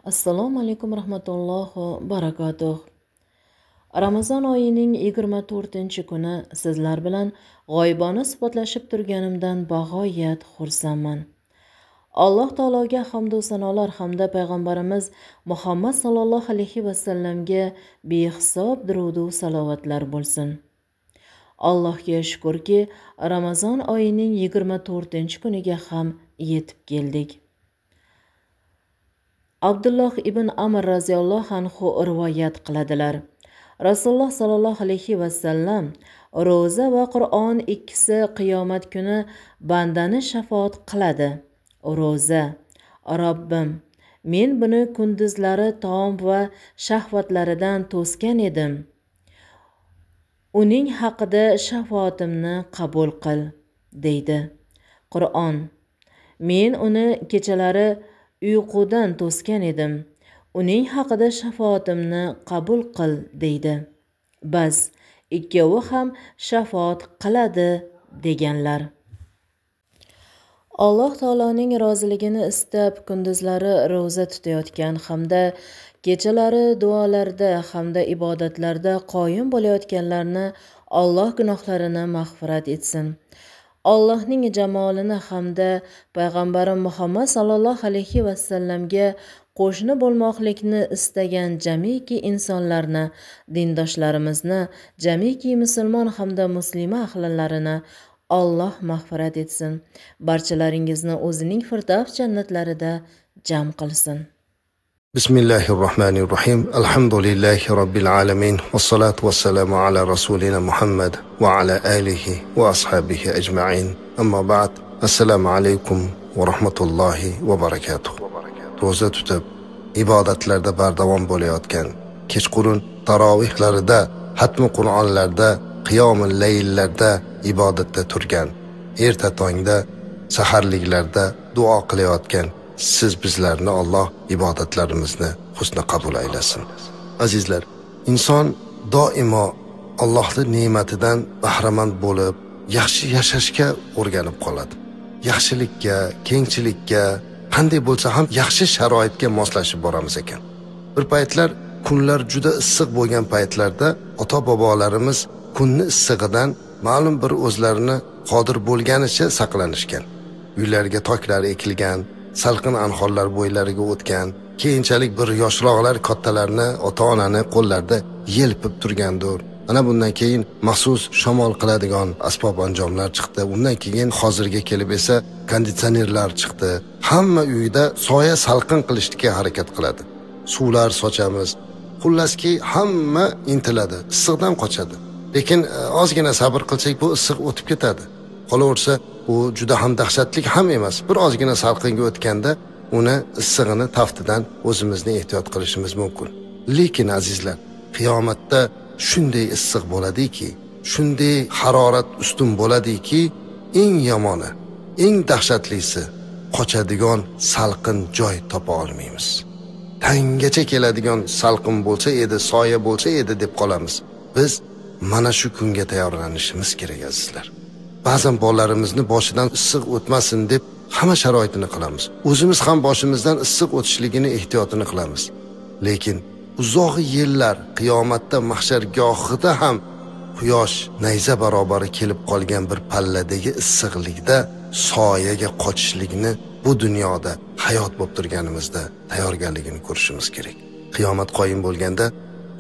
Assalomu alaykum rahmatullohi barakatuh. Ramazon oyining 24-kuni sizlar bilan g'oyibona suhbatlashib turganimdan bag'oyat xursandman. Alloh taologa hamd va sanolar hamda payg'ambarimiz Muhammad sallallohu alayhi va sallamga behisob durud va salovatlar bo'lsin. Allohga shukrki, Ramazon oyining 24-kuniga ham yetib keldik. Abdulloh ibn Amr raziyallohu anhu rivoyat qiladilar. Rasululloh sallallohu alayhi va sallam ro'za va Qur'on ikkisi qiyomat kuni bandani shafoat qiladi. Ro'za: Robbim, men buni kunduzlari taom va shahvatlaridan to'sgan edim. Uning haqida shafaatimni qabul qil, deydi. Qur'on: men uni kechalari uyqudan to'sgan edim. Uning haqida shafaatimni qabul qil, deydi. Bas, ikkovi ham shafaat qiladi deganlar. Alloh taoloning roziligini istab kunduzlari ro'za tutayotgan hamda kechalari duolarda hamda ibodatlarda qoyim bo'layotganlarni Alloh gunohlarini mag'firat etsin. Allohning jamolini hamda payg'ambarim Muhammad sallallohu alayhi va sallamga qo'shni bo'lmoqlikni istagan jamiki insonlarni, dindoshlarimizni, jamiki musulmon hamda muslima ahlilarini Alloh mag'firat etsin. Barchalaringizni o'zining firdavs jannatlarida jam qilsin. Bismillahirrahmanirrahim. Alhamdulillahi robbil alamin. Vassalatu vassalamu ala rasulina Muhammad va ala alihi va ashabihi ajma'in. Amma ba'd. Assalomu alaykum va rahmatullohi va barakatuh. Ro'za tutib ibodatlarda bardavom bo'layotgan, kechqurun tarovihlarida, hatmi Qur'onlarda, qiyomul layllarda ibodatda turgan, erta tongda saharliklarda duo qilayotgan siz bizlarni Alloh ibodatlarimizni husni qabul aylasin. Azizlar, inson doimo Allohning ne'matidan bahramand bo'lib, yaxshi yashashga o'rganib qoladi. Yaxshilikka, kengchilikka, qanday bo'lsa ham yaxshi sharoitga moslashib boramiz ekan. Bir paytlar kunlar juda issiq bo'lgan paytlarda ota-bobolarimiz kunni issig'idan ma'lum bir o'zlarini qodir bo'lganicha saqlanishgan. Uylariga toklar ekilgan, salqin anhorlar bo'ylariga o'tgan, keyinchalik bir yoshroqlar kattalarni, ota-onani qo'llarida yelpib turgandir. Ana bundan keyin maxsus shamol qiladigan asbob anjomlar chiqdi. Undan keyin hozirga kelib esa konditsionerlar chiqdi. Hamma uyda soya salqin qilishga harakat qiladi. Suvlar sochamiz. Xullaski hamma intiladi, issiqdan qochadi. Lekin ozgina sabr qilsak bu issiq o'tib ketadi. Qolaversa, bu juda ham dahshatli ham emas. Bir ozgina salqinga o'tganda uni issig'ini taftidan o'zimizni ehtiyot qilishimiz mumkin. Lekin azizlar, qiyomatda shunday issiq bo'ladiki, shunday harorat ustun bo'ladiki, eng yomoni, eng dahshatlisi qochadigan salqin joy topa olmaymiz. Tangacha keladigan salqin bo'lsa edi, soya bo'lsa edi deb qolamiz. Biz mana shu kunga tayyorlanishimiz kerak azizlar. Ba'zan bolalarimizni boshidan issiq o'tmasin deb hamma sharoitini qilamiz. O'zimiz ham boshimizdan issiq o'tishligini ehtiyotini qilamiz. Lekin uzoq yillar qiyomatda mahshargohida ham quyosh nayza barobari kelib qolgan bir palladagi issiqlikda soyaga qochishlikni bu dunyoda hayot bo'lib turganimizda tayyorgarligini ko'rishimiz kerak. Qiyomat qoyim bo'lganda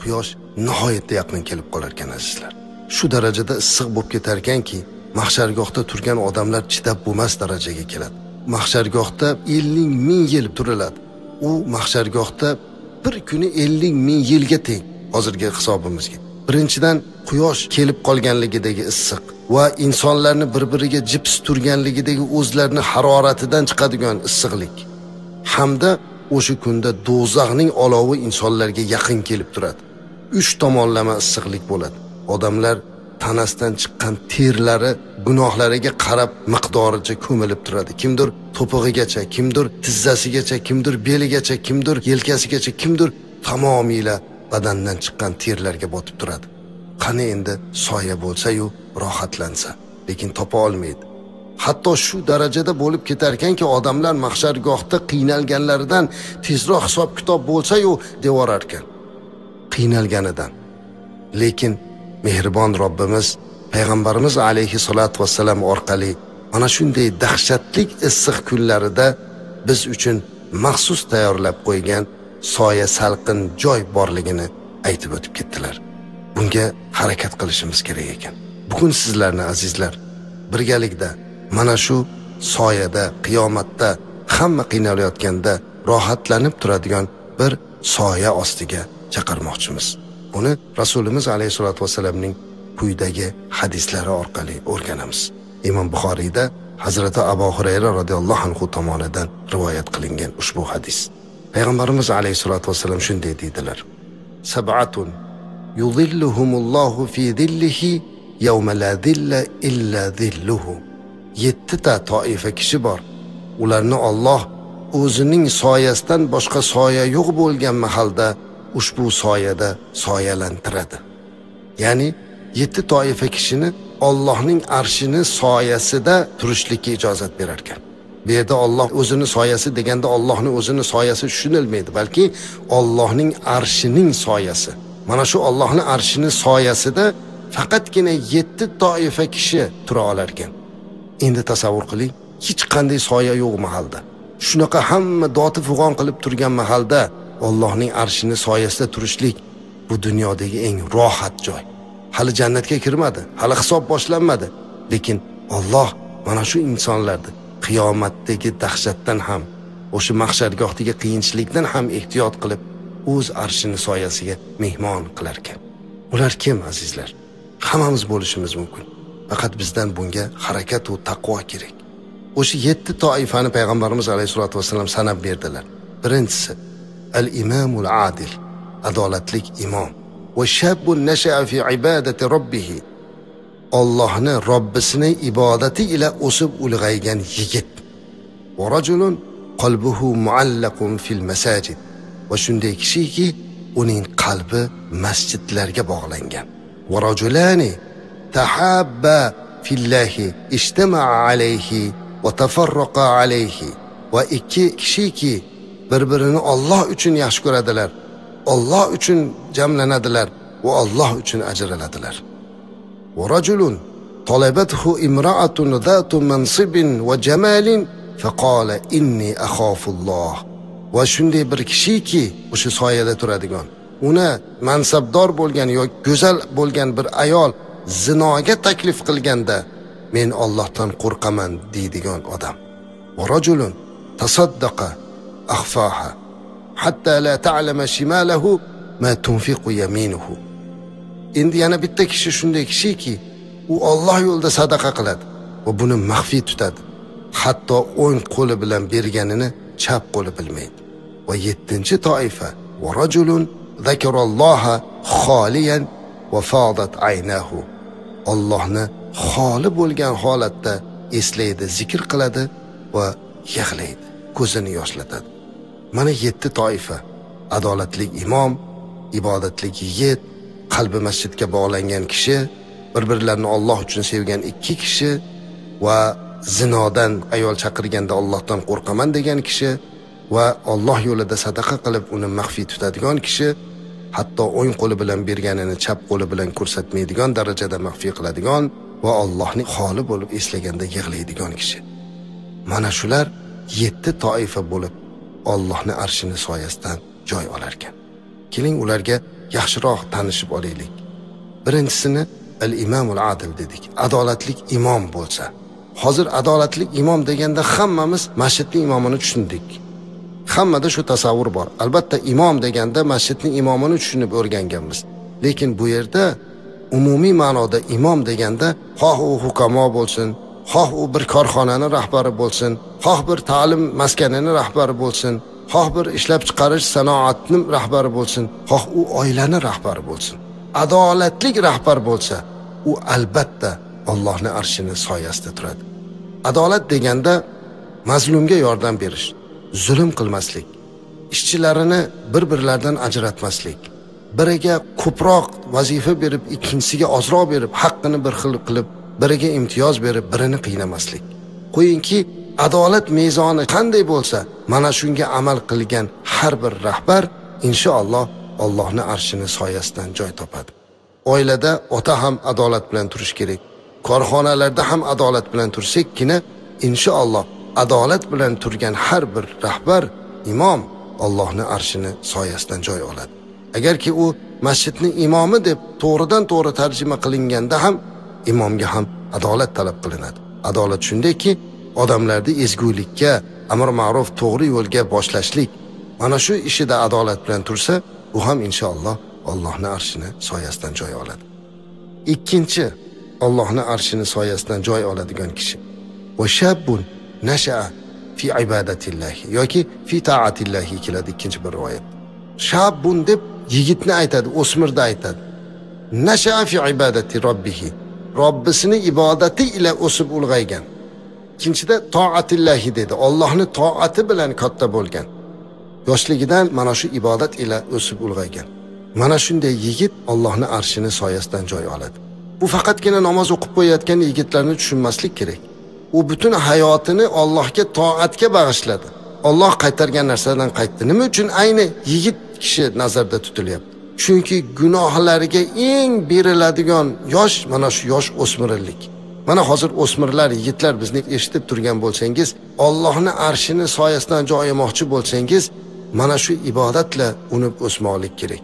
quyosh nihoyatda yaqin kelib qolar ekan azizlar. Shu darajada issiq bo'lib ketar ekanki, mahshargohda turgan odamlar chidab bo'lmas darajaga keladi. Mahshargohda 50.000 yil turiladi. U mahshargohda bir kuni 50.000 yilga teng hozirgi hisobimizga. Birinchidan quyosh kelib qolganligidagi issiq va insonlarni bir-biriga jips turganligidagi o'zlarini haroratidan chiqadigan issiqlik. Hamda o'sha kunda do'zaxning olovi insonlarga yaqin kelib turadi. 3 tomonlama issiqlik bo'ladi. Odamlar tanasidan chiqqan terlari gunohlariga qarab miqdoricha ko'milib turadi. Kimdir to'pig'igacha, kimdir tizzasigacha, kimdir beligacha, kimdir yelkasigacha, kimdir tamomila badandan chiqqan terlarga botib turadi. Qani endi soya bo'lsa-yu rohatlansa, lekin topa olmaydi. hatto shu darajada bo'lib ketar ekanki, odamlar mahshargohda qiynalganlaridan tezroq hisob kitob bo'lsa-yu devorar ekan, qiynalganidan. Lekin mehribon Robbimiz payg'ambarimiz alayhissalatu vassalam orqali mana shunday dahshatli issiq kunlarida biz uchun maxsus tayyorlab qo'ygan soya salqin joy borligini aytib o'tib ketdilar. Bunga harakat qilishimiz kerak ekan. Bugun sizlarni azizlar birgalikda mana shu soyada, qiyomatda hamma qiynalayotganda rohatlanib turadigan bir soya ostiga chaqirmoqchimiz. Buni Rasulimiz alayhisolatu vasallamning quyidagi hadislari orqali o'rganamiz. Imom Buxoriyda Hazrati Abu Hurayra radhiyallohu anhu tomonidan rivoyat qilingan ushbu hadis. Payg'ambarimiz alayhisolatu vasallam shunday deydilar: "Sab'atun yuzilluhumullohu fi zillihi yawma la zilla illa zilluhu." 7 ta toifa kishi bor. Ularni Alloh o'zining soyasidan boshqa soya yo'q bo'lgan mahalda ushbu soyada soyalantiradi. Ya'ni 7 toifa kishini Allohning arshini soyasida turishlikka ijozat berar ekan. Bu yerda Alloh o'zini soyasi deganda Allohning o'zini soyasi tushunilmaydi, balki Allohning arshining soyasi. Mana shu Allohning arshining soyasida faqatgina 7 toifa kishi tura olar ekan. Endi tasavvur qiling, hech qanday soya yo'q mahalda. Shunaqa hamma doti fig'on qilib turgan mahalda Allohning arshining soyasida turishlik bu dunyodagi eng rohat joy. Hali jannatga kirmadi, hali hisob boshlanmadi, lekin Alloh mana shu insonlarni qiyomatdagi dahshatdan ham, o'sha mahshargohdagi qiyinchilikdan ham ehtiyot qilib o'z arshining soyasiga mehmon qilar ekan. Ular kim azizlar? Hammamiz bo'lishimiz mumkin. Faqat bizdan bunga harakat va taqvo kerak. O'sha 7 toifani payg'ambarimiz alayhisolatu vasallam sanab berdilar. Birinchisi al-imamul adil, adolatlik imom. Va shabbun nasha'a fi ibadati robbih, Allohni Robbisini ibodati ila o'sib ulg'aygan yigit. Va rajulun qalbuhu muallaqun fil masajid, va shunday kishiki uning qalbi masjidlarga bog'langan. Va rajulani tahabba fillahi ijtama'a alayhi va tafarraqa alayhi, va 2 kishiki bir-birini Alloh uchun yaxshi ko'radilar, Alloh uchun jamlanadilar va Alloh uchun ajraladilar. Va rajulun talabathu imra'atun zatu mansibin va jamalin faqala inni akhafulloh. Va shunday bir kishiki o'sha soyada turadigan, uni mansabdor bo'lgan yoki go'zal bo'lgan bir ayol zinoga taklif qilganda men Allohdan qo'rqaman deydigan odam. Va rajulun tasaddaqa akhfaha hatta la ta'lama shimalahu ma tunfiqu yaminuhu. Endi yana bitta kishi shunday kishiki, u Alloh yo'lida sadaqa qiladi va buni maxfiy tutadi. Hatto o'ng qo'li bilan berganini chap qo'li bilmaydi. Va 7-chi toifa va rajulun zakaralloha xoliyan va fadat aynahu. Allohni xoli bo'lgan holatda eslaydi, zikr qiladi va yig'laydi, ko'zini yoshlatadi. Mana 7 toifa: adolatlik imom, ibodatlik yigit, qalbi masjidga bog'langan kishi, bir-birlarini Alloh uchun sevgan 2 kishi va zinodan ayol chaqirganda Allohdan qo'rqaman degan kishi va Alloh yo'lida sadaqa qilib uni maxfiy tutadigan kishi, hatto o'ng qo'li bilan berganini chap qo'li bilan ko'rsatmaydigan darajada maxfiy qiladigan va Allohning xoli bo'lib eslaganda yig'laydigan kishi. Mana shular 7 toifa bo'lib Allohning arshining soyasidan joy olar ekan. Keling ularga yaxshiroq tanishib olaylik. Birinchisini al-imamul adil dedik. Adolatlik imom bo'lsa. Hozir adolatlik imom deganda hammamiz masjidning imomini tushundik. Hammada shu tasavvur bor. Albatta imom deganda masjidning imomini tushunib o'rganganmiz. Lekin bu yerda umumiy ma'noda imom deganda xoh u hukamo bo'lsin, xoh u bir korxonani rahbari bo'lsin, xoh bir ta'lim maskanining rahbari bo'lsin, xoh bir ishlab chiqarish sanoatning rahbari bo'lsin, xoh u oilaning rahbari bo'lsin. Adolatlik rahbar bo'lsa, u albatta Allohning arshining soyasida turadi. Adolat deganda mazlumga yordam berish, zulm qilmaslik, ishchilarini bir-birlaridan ajratmaslik, biriga ko'proq vazifa berib, ikkinchisiga ozroq berib, haqqini bir xil qilib, biriga imtiyoz berib, birini qiynamaslik. qo'yingki, adolat mezoni qanday bo'lsa, mana shunga amal qilgan har bir rahbar inshaalloh Allohning arshining soyasidan joy topadi. Oilada ota ham adolat bilan turish kerak. Korxonalarda ham adolat bilan tursakkina inshaalloh adolat bilan turgan har bir rahbar, imom Allohning arshining soyasidan joy oladi. Agarki u masjidning imomi deb to'g'ridan to'g'ri tarjima qilinganda ham imomga ham adolat talab qilinadi. Adolat shundayki, odamlarni ezgulikka, amr ma'ruf to'g'ri yo'lga boshlashlik. Mana shu ishida adolat bilan tursa, u ham inshaalloh Allohning arshining soyasidan joy oladi. Ikkinchi, Allohning arshining soyasidan joy oladigan kishi va shabbun nasha'a fi ibadatillahi yoki fi ta'atillahi keladi ikkinchi bir rivoyat. Shabbun deb yigitni aytadi, o'smirni aytadi. Nasha'a fi ibadati robbih. Robbisining ibodati ila o'sib ulg'aygan. Ikkinchida ta'atillahi dedi. Allohning to'ati bilan katta bo'lgan. Yoshligidan mana shu ibodat ila o'sib ulg'aygan. Mana shunday yigit Allohning arshining soyasidan joy oladi. Bu faqatgina namoz o'qib qo'yayotgan yigitlarni tushunmaslik kerak. U butun hayotini Allohga to'atga bag'ishladi. Alloh qaytargan narsadan qaytdi. Nima uchun ayni yigit kishi nazarda tutilyapti? Chunki gunohlariga eng beriladigan yosh mana shu yosh o'smirlik. Mana hozir o'smirlar, yigitlar bizni eshitib turgan bo'lsangiz, Allohning arshining soyasidan joy olmoqchi bo'lsangiz, mana shu ibodatla unib o'smoqlik kerak.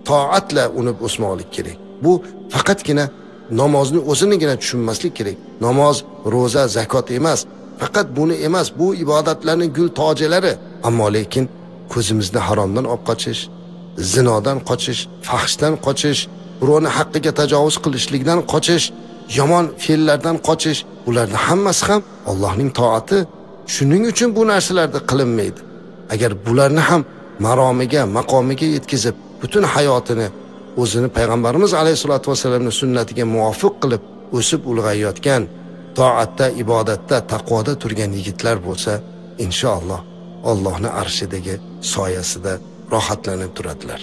To'atla unib o'smoqlik kerak. Bu faqatgina namozni o'zinigina tushunmaslik kerak. Namoz, roza, zakot emas. Faqat buni emas, bu ibodatlarning gul tojalari. Ammo lekin ko'zimizni haromdan olib qochish, zinodan qochish, fahshdan qochish, birovning haqqiga tajovuz qilishlikdan qochish, yomon fe'llardan qochish, bularning hammasi ham Allohning to'ati. Shuning uchun bu narsalarda qilinmaydi. Agar bularni ham maromiga, maqomiga yetkazib, butun hayotini o'zini payg'ambarimiz alayhisolatu vasallamning sunnatiga muvofiq qilib o'sib ulg'ayayotgan, to'atda, ibodatda, taqvoda turgan yigitlar bo'lsa, inshaalloh Allohning arshidagi soyasida rohatlanib turadilar.